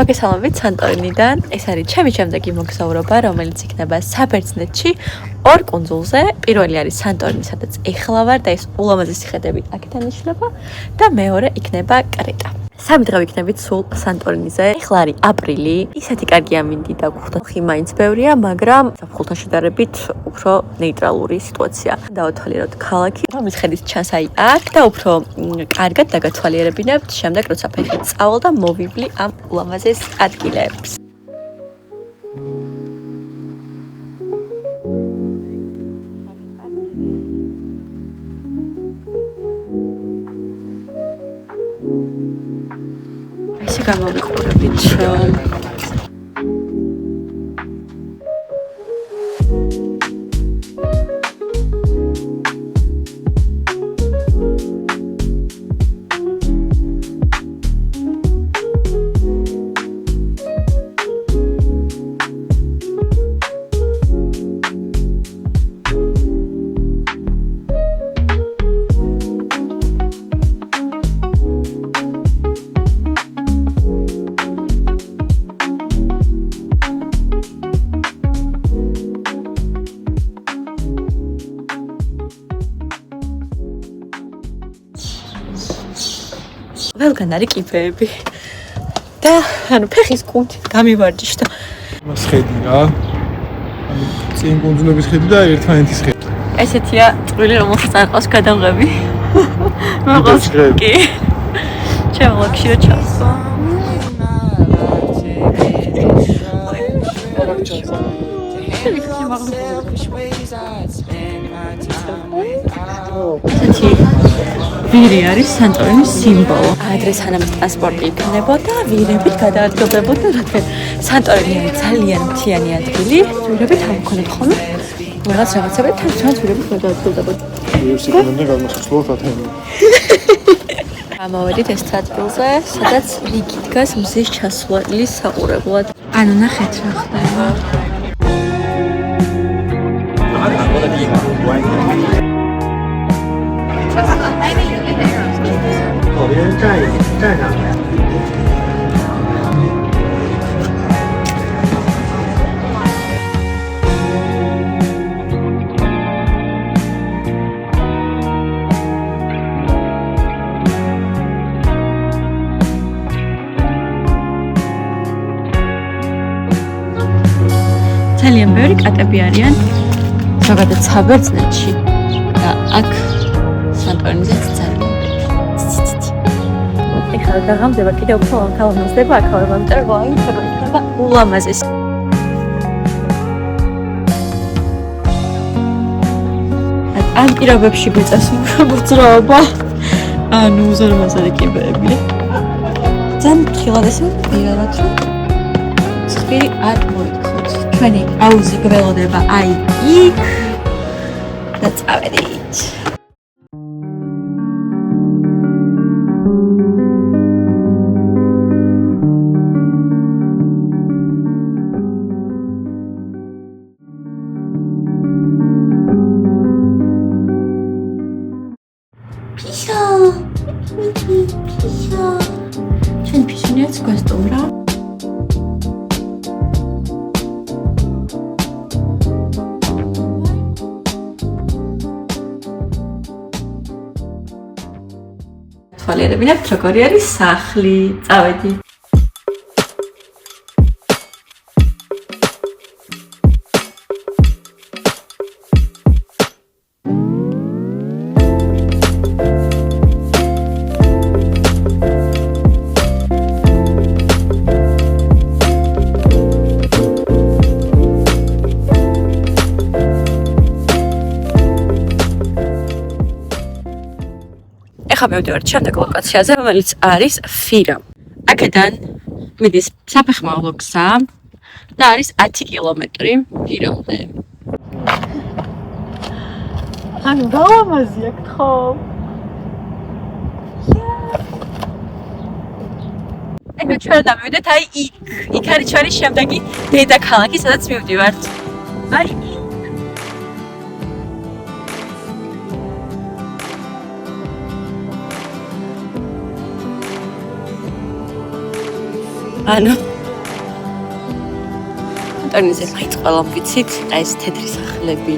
მოგესალმებით სანტორინიდან. ეს არის ჩემი შემდეგი მოგზაურობა, რომელიც იქნება საბერძნეთში, ორ კუნძულზე. პირველი არის სანტორინი, სადაც ეხლა ვარ და ეს ულამაზესი ხედები აქედან იშლება და მეორე იქნება კრეტა. სამი დღე ვიქნებით სულ სანტორინიზე. ეხლა არის აპრილი, ისეთი კარგი ამინდი და ხი მაინც ბევრია, მაგრამ ზაფხულთან შედარებით უფრო ნეიტრალური სიტუაცია. დავათვალიეროთ ქალაქი, რომლის ხედით ჩანს აი აქ და უფრო კარგად დაგათვალიერებინებთ შემდეგ, როცა ფეხი წავალ და მოვივლი ამ ულამაზეს ადგილებს. ესე გამოვიყურებით ყველგან არის კიბეები და ანუ ფეხის კუნთით გამივარჯიშ და მას ხედი რა წინ კუნძულების ხედი და ერთმანეთის ხედი ესეთია წვრილი რომელსაც არ ყავს გადაღები მოგოს კი ჩემ ლოქში რა ჩასვა ვირი არის სანტორინის სიმბოლო. ადრე სანამ ტრანსპორტი იქნებოდა, ვირებით გადაადგილდებოდა, რადგან სანტორინი არის ძალიან მთიანი ადგილი. ვირებით არ მქონეთ ხოლმე რაღაცები თან ვირებით გადაადგილდებოდა. ვირსიკამდე გამოსხლოთ ათენა. ამოვედით ეს ადგილზე, სადაც რიგი დგას მზის ჩასვლის საყურებლად. ანუ ნახეთ რა ხდება. ძალიან ბევრი კატები არიან ზოგადად საბერძნეთში და აქ სანტორინზეც ძალიან ეხლა დაღამდება კიდევ უფრო ლამაზდება აქავე მომწერება იქნება ულამაზესი ამ პირობებში გვიწევს მოძრაობა ანუ უზარმაზარი კიბეები ძალიან ხილად ესე ვიღებთ რომ ცხვირი არ მოიქცოთ ჩვენი აუზი გველოდება აი იქ და წავედით ჩვენ ფიშინიაც გვესტუმრა თვალიერებინებთ როგორი არის სახლი წავედი ეხლა მივდივართ შემდეგ ლოკაციაზე, რომელიც არის ფირა. აქედან მიდის საფეხმავლო გზა და არის 10 კილომეტრი ფირამდე. ანუ რა ლამაზია გთხოვ. ეგ ჩვენ დავიდეთ აი იქ არის ჩვენი შემდეგი დედაქალაქი, სადაც მივდივართ. აი ანუ ინტერნეტზე მაინც ყველამ ვიცით, ეს თეთრი სახლები,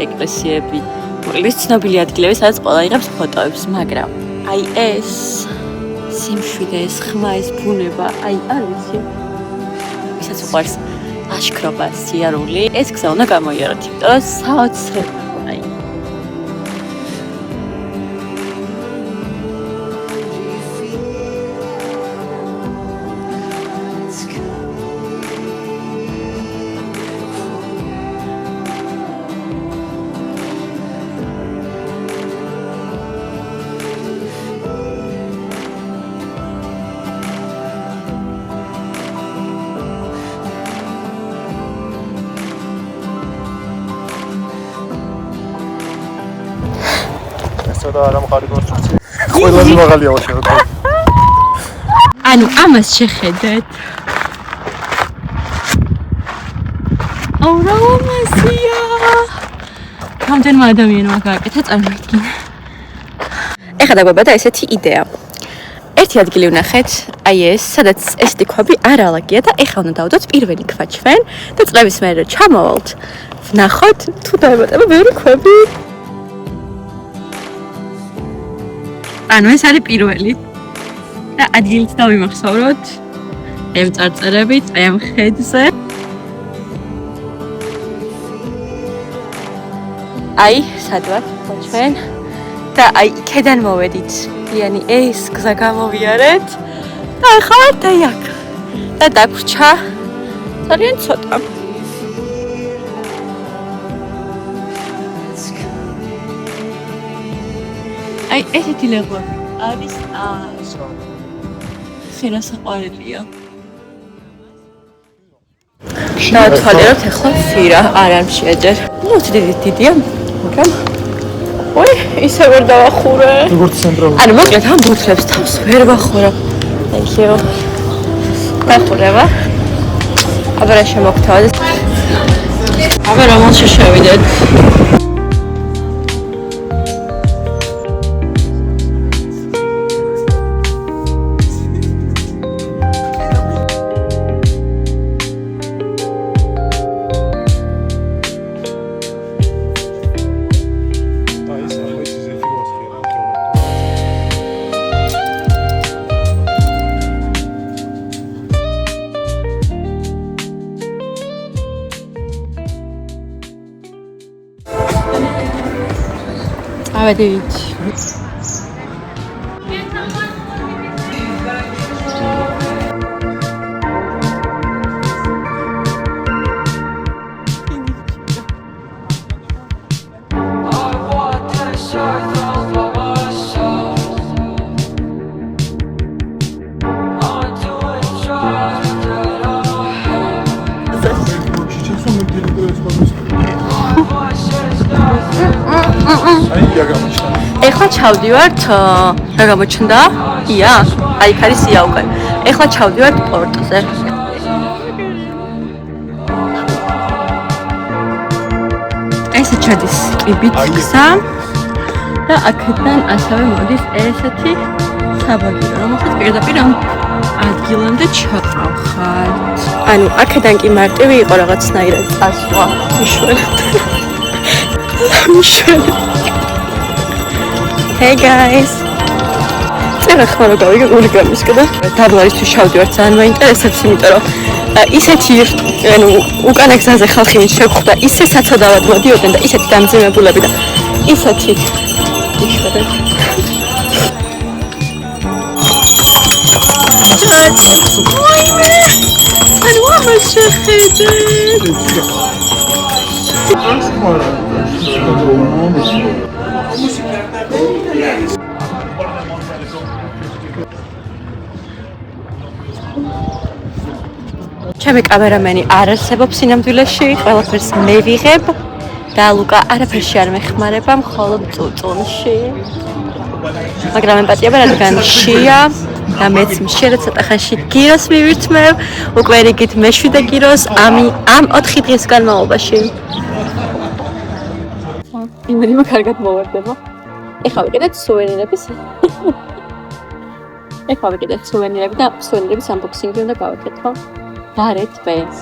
ეკლესიები, მოკლედ ცნობილი ადგილები, სადაც ყველა იღებს ფოტოებს, მაგრამ აი ეს სიმშვიდე, ეს ხმა, ეს ბუნება, აი არ ვიცი. ვისაც უყვარს ლაშქრობა, სიარული, ეს გზა უნდა გამოიაროთ, იმიტომ რომ საოცრებია. აი და არა მყარი კონსტრუქცია. ყველაზე მაღალია ვაშერო. ანუ ამას შეხედეთ. აუ რა ლამაზია. რამდენმა ადამიანმა გააკეთა წარმოიდგინე. ეხლა დაგვებოდა ესეთი იდეა. ერთი ადგილი ვნახეთ, აი ეს, სადაც ესეთი ქვები არ ალაგია და ეხლა უნდა დავდოთ პირველი ქვა ჩვენ და წლების მერე ჩამოვალთ. ვნახოთ თუ დაემატება ბევრი ქვები. ანუ ეს არის პირველი და ადგილით დავიმახსოვროთ აი ამ წარწერებით, აი ამ ხედზე. აი, სად ვართ ჩვენ და აი იქედან მოვედით. იანი ეს გზა გამოვიარეთ და ახლა ვართ აი აქ. და დაგვრჩა ძალიან ცოტა. აი ესეთი ლეღვები არის ხერასაყვარელია. დავთვალიეროთ ახლა ფირა არ ამშიაჯერ. ნუ დიდია, მაგრამ ой, ისე ვერ დავახურე. როგორც ცენტრალური. ანუ მოკლედ ამ ბურთლებს თავს ვერ ვახურებ. Thank you. დახურება. აბა რა შემოგთავაზეთ. აბა რომელში შევიდეთ. ავედით. ეხლა ჩავდივართ, რა გამოჩნდა? ია, აი იქ არის ია უკან. ეხლა ჩავდივართ პორტზე. ესე ჩადის კიბით გზა და აქედან ასევე მოდის ესეთი საბაგირო, რომელსაც პირდაპირ ამ ადგილამდე ჩავხართ. ანუ აქედან კი მარტივი იყო რაღაცნაირად წასვლა. მშვენიერი. Hey guys. წერა ხმა რა გავიგე ორიგამისკენ და დაბლარისთვის ჩავდივართ, ძალიან მაინტერესებს, იმიტომ რომ ისეთი ანუ უკანა გზაზე ხალხი მით შეგხვდა, ისე საცადავად მოდიოდნენ და ისეთი დამძიმებულები და ისეთი იშვერეთ. ანუ ამას შეხედე. ჩემი კამერამენი არ არსებობს სინამდვილეში, ყველაფერს მე ვიღებ და ლუკა არაფერში არ მეხმარება, მხოლოდ წუწუნში. მაგრამ ემპათიება რადგან შია და მეც მშია ცოტა ხანში გიროს მივირთმევ, უკვე რიგით მე-7 გიროს ამ 4 დღის განმავლობაში. იმედია კარგად მოვარდება. ეხლა ვიყიდეთ სუვენირების. ეხლა ვიყიდეთ სუვენირები და სუვენირების unboxing-ი უნდა გავაკეთო. გარეთ ბეს.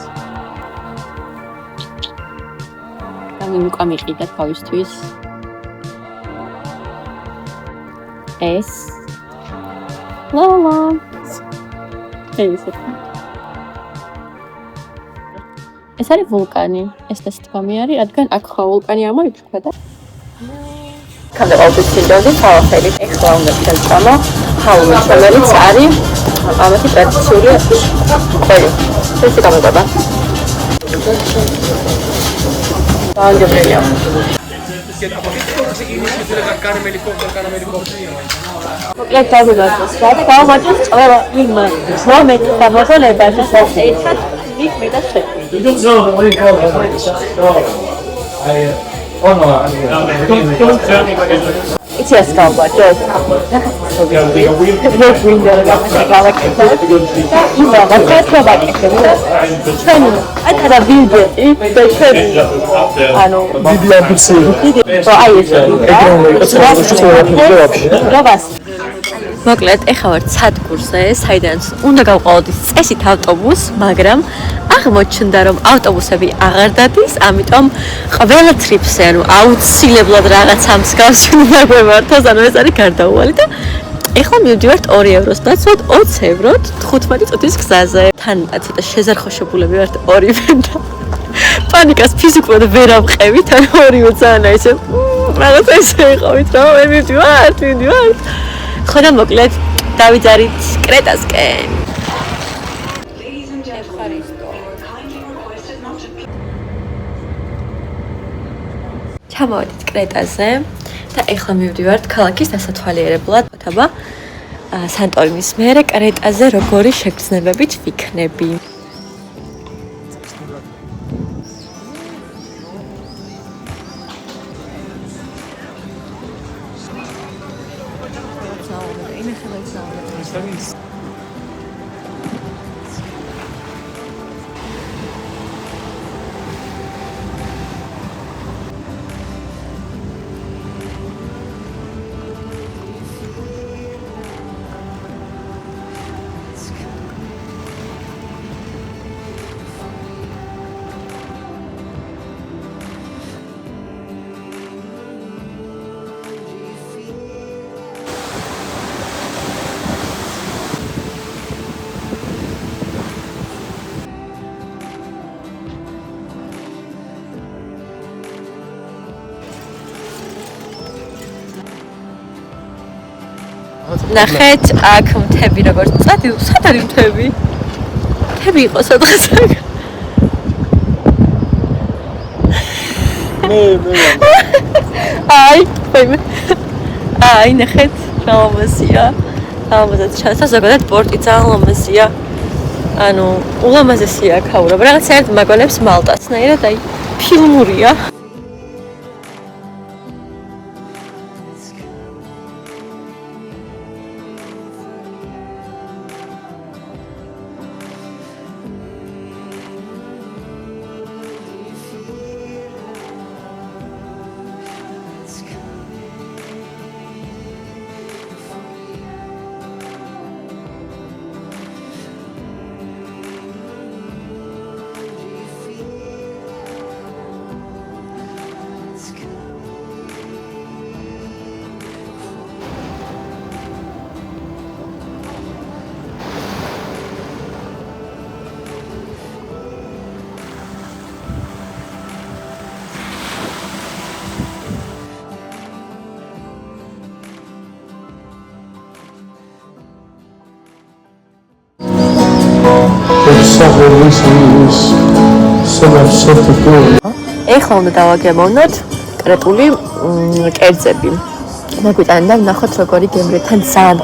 ამი უკვე მიყიდა თავისთვის. ეს ლალა. ეს არის ვულკანი. ეს თვამი არის, რადგან აქ ხო ვულკანი ამოიფრქვა და კანდელობის სინდრომი თავაფერი ეხლა უნდა შევწამო. ჰალოუინ რომელიც არის ამათი ტრადიციული ყველი. ეს გამოგება. Angelica. Let's talk about this. That's how much is in my moment. That was on a basis of 8 meters. You don't know what you call it. Don't tell me what it is. It's just called what does happen. მოკლედ, ეხლა ვარ ცადგურზე, საიდანაც უნდა გავყოლოდეს წესით ავტობუსს, მაგრამ აღმოჩნდა, რომ ავტობუსები აღარ დადის, ამიტომ ყველა ტრიპზე, ანუ აუცილებლად რაღაცა მსგავსი უნდა გვემართოს, ანუ ეს არის გარდაუვალი და ეხლა მივდივართ 2 ევროს დაცვად 20 ევროთ 15 წუთის გზაზე. თან ცოტა შეზარხოშებულები ვართ ორივე და პანიკას ფიზიკურად ვერ ავყევით, ანუ ორივე ძალიან ისე რაღაცა ისე იყავით, რომ მე მივდივართ. ხო და მოკლედ დავიძარით კრეტასკენ. ჩამოვედით კრეტაზე და ეხლა მივდივართ ქალაქის დასათვალიერებლად. მოთაბა სანტორინის მერე კრეტაზე როგორი შეგრძნებებით ვიქნები. ნახეთ აქ მთები როგორც წადი, სად არის მთები? მთები იყო სადღაც აქ. აი, ნახეთ, ლამაზია. ლამაზად ჩანს, ზოგადად პორტი ძალიან ლამაზია. ანუ ულამაზესია აქ აურა. რაღაც ერთ მაგონებს მალტასნაირად, აი, ფილმურია. ეხლა უნდა დავაგემოვნოთ კრეტული კერძები. მოგვიტანდა ვნახოთ როგორი გემრიეთან ძალიან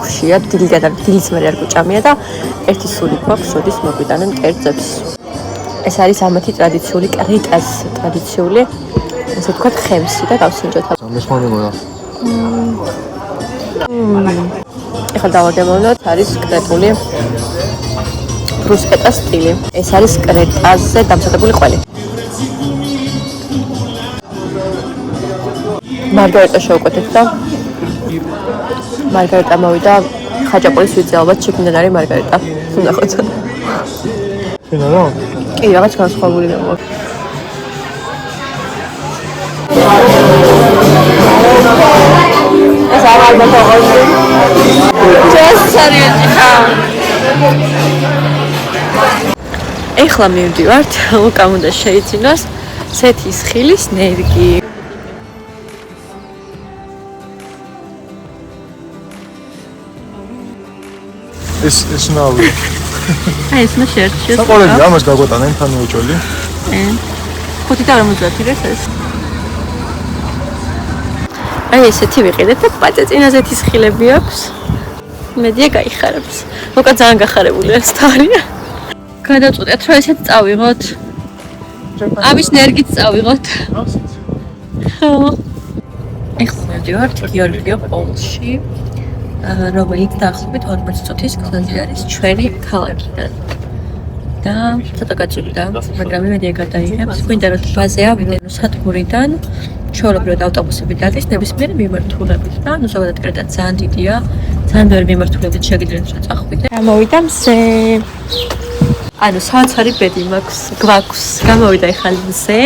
ხუშია, დილიდან დილის მერე არ გვჭამია და ერთი სული გვაქვს, როდის მოგვიტანენ კერძებს. ეს არის ამათი ტრადიციული კრიტას ტრადიციული ასე ვთქვათ ხემსი და გავსინჯოთ. მესმონებოდა. ეხლა დავაგემოვნოთ, არის კრეტული ბრუსკეტა სტილი. ეს არის კრეტაზე დამზადებული ყველი. მარგარიტა შევკვეთეთ და მარგარიტა მოვიდა ხაჭაპურის ვიძე, ალბათ ჩიქნიდან არის მარგარიტა. ნახოთ. შენა რა? კი, რაღაც განსხვავებული გამოაქვს. ეს აღარ მოხდა. ეხლა მივდივართ, უკან უნდა შეიცინოს სეთის ხილის ნერგი. ეს ნავი. აი ეს უნდა შეერჩიოს. საყოველია ამას გაგვეტანენ თან უჭოლი. 5.50 ეს. აი ესეთი ვიყიდეთ და პაწეწინაზე თის ხილები აქვს. მედია გაიხარებს. უკან ძალიან გახარებული ეს თარია. გადაწყვეტეთ რომ ესეთ წავიღოთ. ამის ნერგიც წავიღოთ. ეხლა მივდივართ გიორგიო პოლში. რომელიც დაახლოებით 40 წუთის გზაზე არის ჩვენი ქალაქიდან. და ცოტა გაჭირდა, მაგრამ იმედია გადაიღებს. გვინდა რომ ბაზე ავიდე სადგურიდან, ჩვეულებრივად ავტობუსები დადის ნებისმიერი მიმართულებით და ნუ ზოგადად კრეტა ძალიან დიდია. ძალიან ბევრი მიმართულებით შეგიძლიათ რომ წახვიდე. გამოვიდა მზე. ანუ საოცარი ბედი გვაქვს. გამოვიდა ეხლა მზე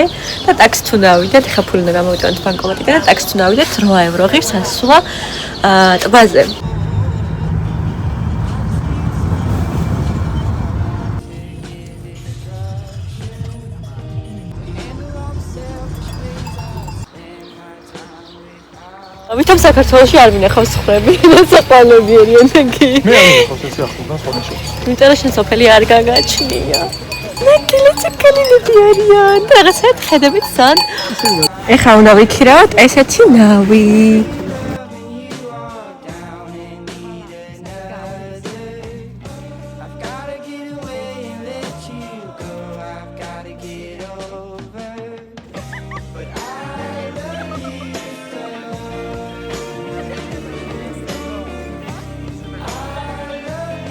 და ტაქსი თუ დავიდეთ, ეხლა ფული უნდა გამოვიტანოთ ბანკომატიდან და ტაქსი თუ დავიდეთ 8 ევრო ღირს ასვლა ტბაზე. ვითომ საქართველოში არ მინახავს ხრები, საყვალები არიან კი. მე არ მიხავს ეს ახლიდან ხოლმე. იმიტომ რომ შენ სოფელი არ გაგაჩნია. ნაკელი ციკალინები არიან. რაღაცა ხედებით ძალიან. ეხლა უნდა ვიქირავთ ესეთი ნავი.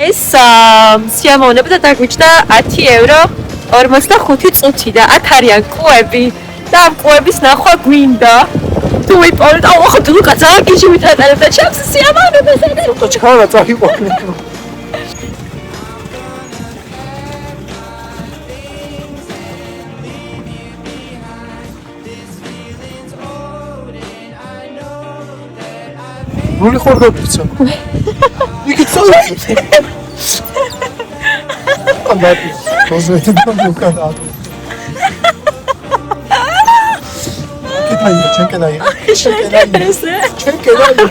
ეს სიამოვნება და დაგვიჭდა 10 ევრო 45 წუთი და 10 არიან კუები და ამ კუების ნახვა გვინდა. თუ ვიპოვეთ, ახლა თუ ძალიან გიჟი ვიტანებდა ჩემს სიამოვნებას. ცოტა ჩქარა წაიყვანე. რული ხორდა პიცა. იქ წავიდე. ანდარი. როზეთი დამოკარა. კეთაია, ჩეკედაია. ჩეკედაია.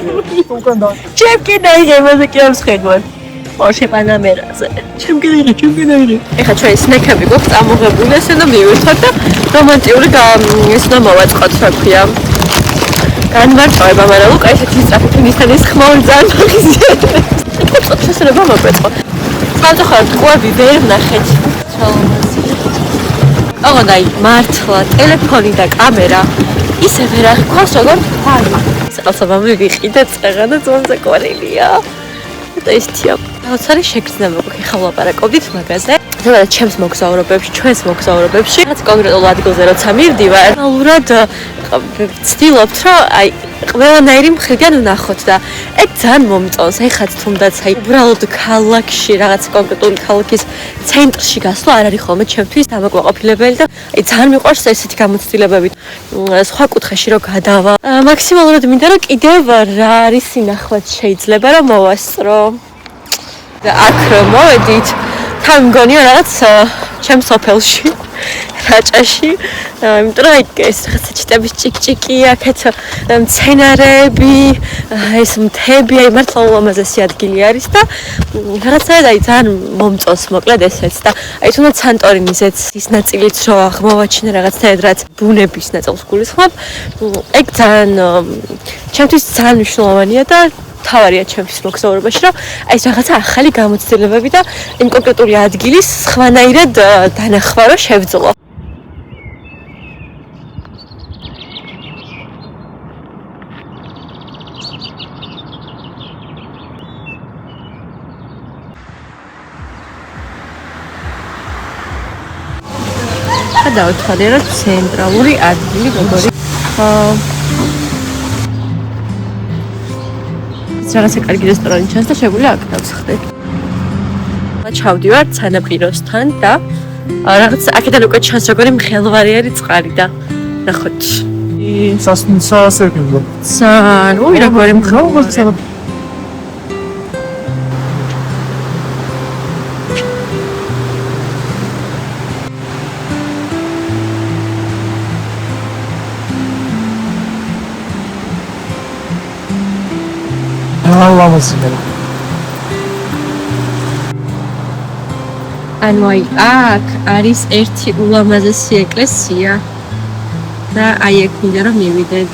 უკან და. ჩეკედაია, მასე კი ამ შეგვარ. Porsche Panamera-ზე. ჩემკიდაიღე. ეხლა ჩვენ სნეკები გვაქვს წამოღებული, ესე და მივირთოთ და რომანტიული ეს უნდა მოვაწყოთ, რა ქვია. განმარტოება, მაგრამ უკა ესეთი სწრაფი ფინისთან ხმაური ძალიან მაგიზია. შესაძლოა მოგვეწყო. სამწუხაროდ ყვები ვერ ვნახეთ. აღონდაი მართლა ტელეფონი და კამერა ისე ვერ აღიქواس როგორც ფარმა. სახელმწიფო მივიყიდე წეღა და ძონზე ყვარილია. და ესთია. საოცარი შეგრძნა მოგვიქ ხა ვლაპარაკობდით მაგაზე. ზოგადად ჩემს მოგზაურობებში, ჩვენს მოგზაურობებში, რაც კონკრეტულ ადგილზე როცა მივდივარ, რეალურად ვცდილობთ, რომ აი ყველანაირი მხრიდან ვნახოთ და ეგ ძალიან მომწონს. ეხაც თუნდაც აი უბრალოდ ქალაქში, რაღაც კონკრეტული ქალაქის ცენტრში გასვლა არ არის ხოლმე ჩემთვის დამაკმაყოფილებელი და აი ძალიან მიყვარს ესეთი გამოცდილებები. სხვა კუთხეში რომ გადავა. მაქსიმალურად მინდა რომ კიდევ რა არის ინახვაც შეიძლება რომ მოვასწრო. და აქ მოვედით თან მგონია რაღაც ჩემს სოფელში რაჭაში იმიტომ რომ ეს რაღაცა ჩიტების ჭიკჭიკი აქეთ მცენარეები ეს მთები აი მართლა ულამაზესი ადგილი არის და რაღაცა აი ძალიან მომწონს მოკლედ ესეც და აი თუნდაც სანტორინიზეც ის ნაწილიც რო აღმოვაჩინე რაღაცნაირად რაც ბუნების ნაწილს გულისხმობ ეგ ძალიან ჩემთვის ძალიან მნიშვნელოვანია და თავარია ჩემთვის მოგზაურობაში, რომ აი ეს რაღაცა ახალი გამოცდილებები და იმ კონკრეტული ადგილის სხვანაირად დანახვა რომ შევძლო. დავთვალე რა ცენტრალური ადგილი როგორი რაღაცა კარგი რესტორანი ჩანს და შეგვიძლია აქ დავსხდე. ჩავდივარ სანაპიროსთან და რაღაც აქედან უკვე ჩანს როგორი მღელვარიერი წყალი და ნახოთ. სასეკუნდო. უი როგორი მღელვარიერი. ანუ აი აქ არის ერთი ულამაზესი ეკლესია და აი აქ მინდა რომ მივიდეთ.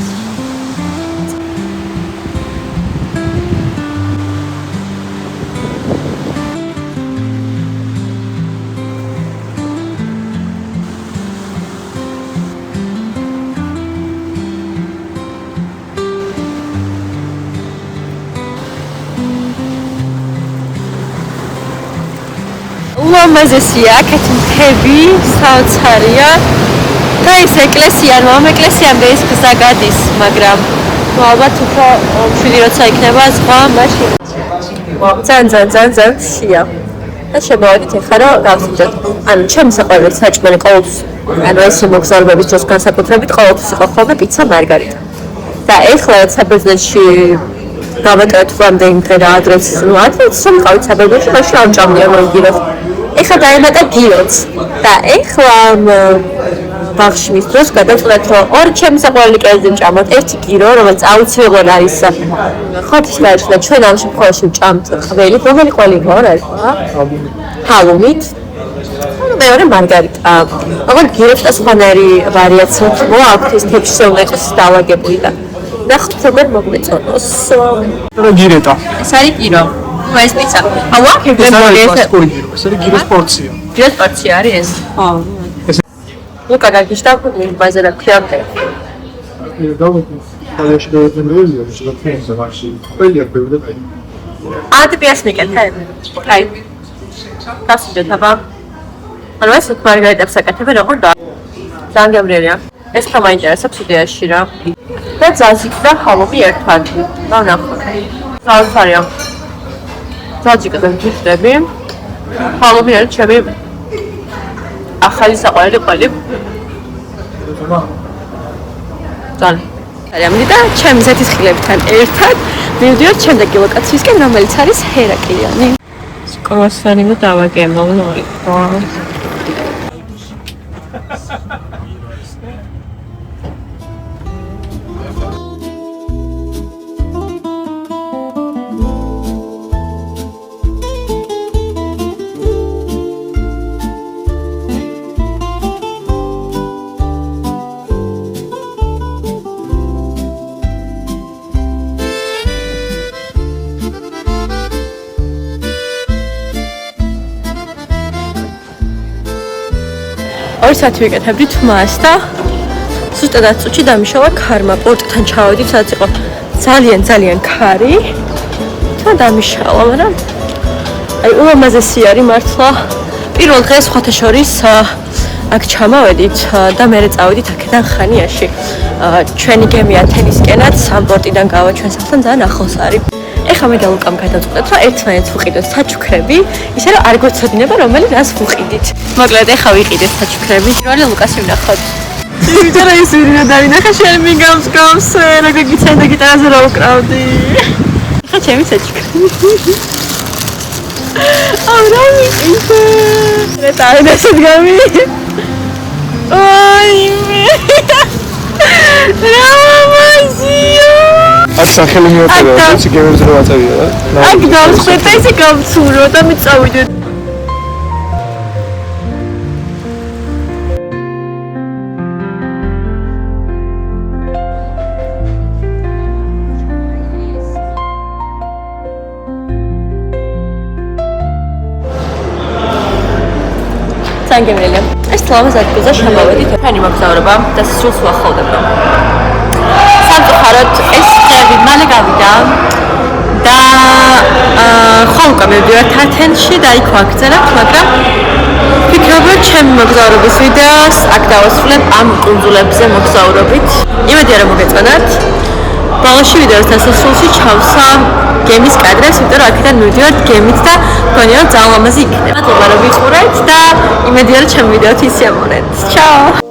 ულამაზესია აქეთ მთები, საოცარია და ეს ეკლესია, ამ ეკლესიამდე ეს გზა გადის, მაგრამ ალბათ უფრო მშვიდი როცა იქნება ზღვა, მაშინ ძალიან შია. და შემოვედით ახლა რომ გავსჯოთ. ანუ ჩემი საყვარელი საჭმელი ყოველთვის, ანუ ეს მოგზაურობის დროს განსაკუთრებით ყოველთვის იყო ხოლმე პიცა მარგარიტა. და ახლა საბერძნეთში გავაკეთეთ რამდენი დღე რა ადრეს, ну ადრეს სამყავით საბერძნეთში, მაშინ არ ჭამია მოგილოს. ეხლა დაემატა გილოც და ეხლა ბაღში მის დროს გადავწყვეტ რომ ორი ჩემი საყვარელი კერძი ვჭამოთ. ერთი გირო, რომელიც აუცილებლად არის ხოთის გაჩნდა ჩვენ ამ შემთხვევაში ვჭამთ ყველით, რომელი ყველი იყო რა იყო? ჰალუმით. ანუ მეორე მარგარიტა. მაგრამ გიროს და სხვანაირი ვარიაცია აქვს ის თეფშეულეკოს დაალაგებული და ნახოთ როგორ მოგვეწონოს. გირეტა. ეს არის გირო. ეს პიცა. აუ აქ ეს არის გიროს პორცია. გიროს პორცია არის ეს? ხო. ლუკა გაგიშტა ბაზარა ქიამდე. ადი პიას მიკეთე. აი. დასჯეთ აბა. ანუ ეს მარგარიტებს აკეთებენ როგორ და ძალიან გემრიელია. ეს თქმა ინტერესებს იდეაში რა. და ძაზიკ და ჰალომი ერთად. ნახოთ. საოცარია. ძაზიკი და ჯიშტები. ჰალომი არის ჩემი ახალი საყვარელი ყველი. ძალიან და ჩემი ზეთის ხილებთან ერთად მივდივართ შემდეგი ლოკაციისკენ, რომელიც არის ჰერაკლიანი. კრუასანი და დავაგემო. ორი საათი ვიკეთებდით მას და ზუსტად წუთში დამიშალა ქარმა. პორტთან ჩავედით, სადაც იყო ძალიან ქარი და დამიშალა, მაგრამ აი ულამაზესი არის მართლა. პირველ დღეს სხვათა შორის აქ ჩამავედით და მერე წავედით აქედან ხანიაში. ჩვენი გემი ათენისკენაც ამ პორტიდან გავა ჩვენ სახლთან ძალიან ახლოს არის. ეხლა მე და ლუკამ გადავწყვეტ, რომ ერთმანეთს ვუყიდოთ საჩუქრები, ისე რომ არ გვეცოდინება რომელი რას ვუყიდით. მოკლედ ეხლა ვიყიდეთ საჩუქრები, პირველი ლუკასი ვნახოთ. ვიწერა ის ვირინა დავინახე შენ მიგამსკავს, როგორ გიცენდა გიტარაზე რა უკრავდი. ეხლა ჩემი საჩუქრები. აუ რა ვიყიდე. რა დაიწყეთ გამი. ოი მე. რა მაზიო. აქ სახელი მიოწერა, ისე გემებს რო აწევია და. აქ დავსხეთ ისე გავცურო და მე წავიდე. გემრიელია. ეს ლამაზ ადგილზე შემოვედით. თქვენი მოგზაურობა და სულს ვახავდებ. სამწუხაროდ ეს დღეები მალე გავიდა და ხომ უკვე მივდივართ ათენში და იქ ვაგრძელებთ, მაგრამ ვფიქრობ, რომ ჩემი მოგზაურობის ვიდეოს აქ დავასრულებ ამ კუნძულებზე მოგზაურობით. იმედია რომ მოგეწონათ. ბოლოში ვიდეოს დასასრულში ჩავსვა გემის კადრებს, იმიტომ რომ აქედან მივდივართ გემით და მგონია რომ ძალიან ლამაზი იქნება. მადლობა რომ ვიყურეთ და იმედია რომ ჩემი ვიდეოთი ისე ამორეთ. ჩაო!